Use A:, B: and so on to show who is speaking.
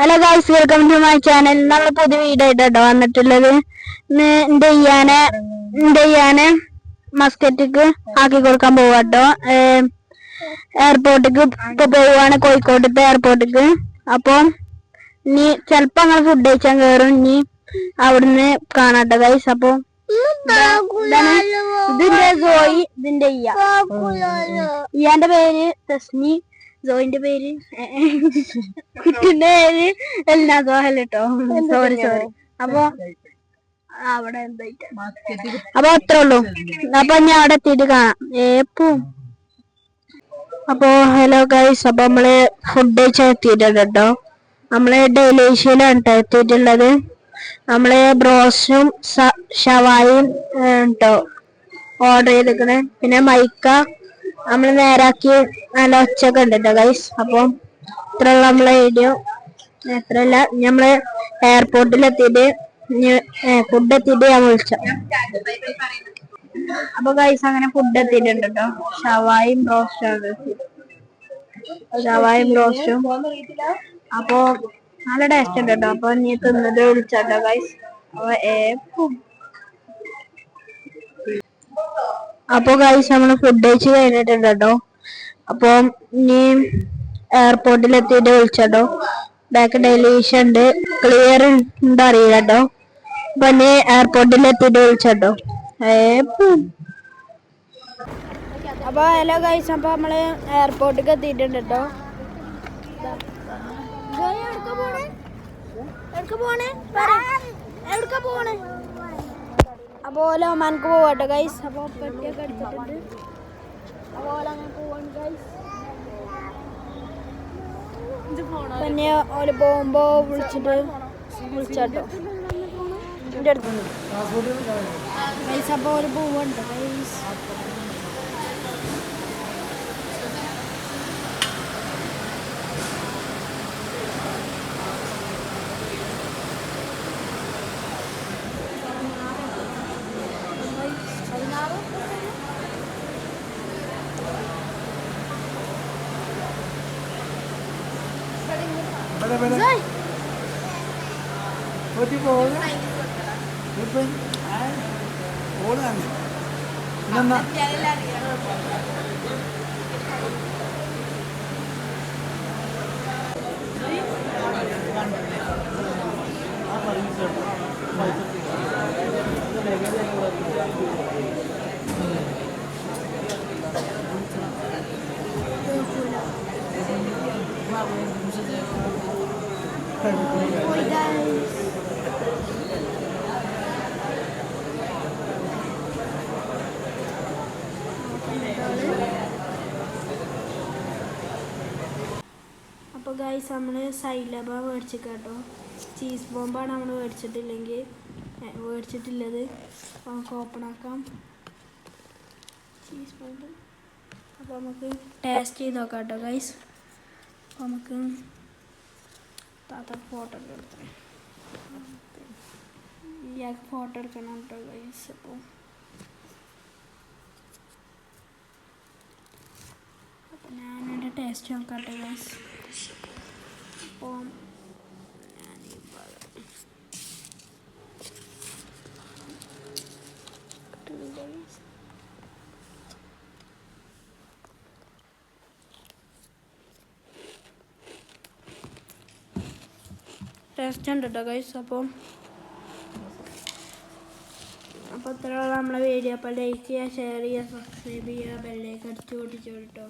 A: Hello guys, welcome to my channel. നല്ല പുതിയ video ആയിട്ടോ വന്നിട്ടുള്ളത്. ചെയ്യാന് മസ്കറ്റിക്ക് ആക്കി കൊടുക്കാൻ പോവാട്ടോ. എയർപോർട്ടിക്ക് ഇപ്പൊ പോവാണ്, കോഴിക്കോട്ടത്തെ എയർപോർട്ടിക്ക്. അപ്പൊ ഇനി ചെലപ്പോ അങ്ങനെ ഫുഡ് കഴിച്ചാൻ കയറും. ഇനി അവിടുന്ന് കാണാട്ടോ ഗൈസ്. അപ്പൊ ഇതിന്റെ സോയി, ഇതിന്റെ ഇയാന്റെ പേര് തസ്നി, സോയിന്റെ പേര് കുട്ടിന്റെ പേര് എല്ലാ സോഹല്ലോ. സോറി. അപ്പൊ അവിടെ എന്തായിട്ട് അപ്പൊ അത്രേ ഉള്ളൂ. അപ്പൊ ഞാൻ അവിടെ എത്തിയിട്ട് കാണാം. അപ്പൊ ഹലോ ഗൈസ്, അപ്പൊ നമ്മള് ഫുഡ് കഴിച്ചാൽ എത്തിയിട്ടുണ്ട് കേട്ടോ. നമ്മള് ഡെയിലേഷ്യയിലാണ് കേട്ടോ എത്തിയിട്ടുള്ളത്. നമ്മള് ബ്രോസ്റ്റും ഷവായും കേട്ടോ ഓർഡർ ചെയ്തിരിക്കണേ. പിന്നെ മൈക്ക നമ്മള് നേരാക്കി നല്ല ഒച്ചൊക്കെ ഉണ്ട് കേട്ടോ ഗൈസ്. അപ്പൊ ഇത്രയുള്ള നമ്മളെ വീഡിയോ. എത്രയല്ല, നമ്മള് എയർപോർട്ടിൽ എത്തിയിട്ട് ഫുഡ് എത്തിയിട്ട് ഞാൻ വിളിച്ച. അപ്പൊ ഗൈസ് അങ്ങനെ ഫുഡ് എത്തിയിട്ടുണ്ട് കേട്ടോ. ഷവായും ബ്രോസ്റ്റും. അപ്പൊ നല്ല ടേസ്റ്റ് ഉണ്ട് കേട്ടോ. അപ്പൊ നീ തിന്നിട്ട് വിളിച്ചോ ഗൈസ്. അപ്പൊ ഗൈസ് നമ്മള് ഫുഡ് കഴിച്ച് കഴിഞ്ഞിട്ടുണ്ട് കേട്ടോ. അപ്പൊ ഇനി എയർപോർട്ടിൽ എത്തിയിട്ട് വിളിച്ചോ. ബാക്ക് ഡെലിവേഷൻ ഉണ്ട്, ക്ലിയർ ഉണ്ടോ അറിയില്ല കേട്ടോ. അപ്പൊ ഇനി എയർപോർട്ടിൽ എത്തിയിട്ട് വിളിച്ചോ. അപ്പൊ ഹലോ ഗൈസ്, അപ്പൊ നമ്മള് എയർപോർട്ടിലേക്ക് എത്തിയിട്ടുണ്ട് കേട്ടോ. അപ്പൊ ഒമാൻക്ക് പോവാട്ടോ ഗൈസ്. അപ്പൊ പെട്ടിയൊക്കെ എടുത്തിട്ടുണ്ട്. അപ്പൊ അങ്ങനെ പോവാണ് ഗൈസ്. പിന്നെ ഓല് പോകുമ്പോ വിളിച്ചാട്ടോ എന്റെ അടുത്തുണ്ട് ഗൈസ്. അപ്പൊ ഓല് പോവണ്ടോ ഗൈസ്. അപ്പോൾ ഗൈസ് നമ്മള് സൈലബ മേടിച്ചിട്ടോ. ചീസ് ബോംബാണ് നമ്മൾ മേടിച്ചിട്ടുള്ളത്. നമുക്ക് ഓപ്പൺ ആക്കാം ചീസ് ബോംബ്. അപ്പോൾ നമുക്ക് ടേസ്റ്റ് ചെയ്ത് നോക്കാം കേട്ടോ ഗൈസ്. അപ്പോൾ നമുക്ക് ഫോട്ടോ എടുക്കാം. ഇയാൾക്ക് ഫോട്ടോ എടുക്കണം കേട്ടോ ഗൈസ്. അപ്പോൾ ഞാനെൻ്റെ ടേസ്റ്റ് നോക്കാം കേട്ടോ ഗൈസ്. അപ്പോൾ ടേസ്റ്റ് ഉണ്ട് കേട്ടോ ഗൈസ്. അപ്പോൾ ഇത്രയുള്ള നമ്മളെ വീഡിയോ. അപ്പോൾ ലൈക്ക് ചെയ്യുക, ഷെയർ ചെയ്യുക, സബ്സ്ക്രൈബ് ചെയ്യുക, ബെല്ലേക്ക് അടിച്ചു പൊട്ടിച്ചോ കേട്ടോ.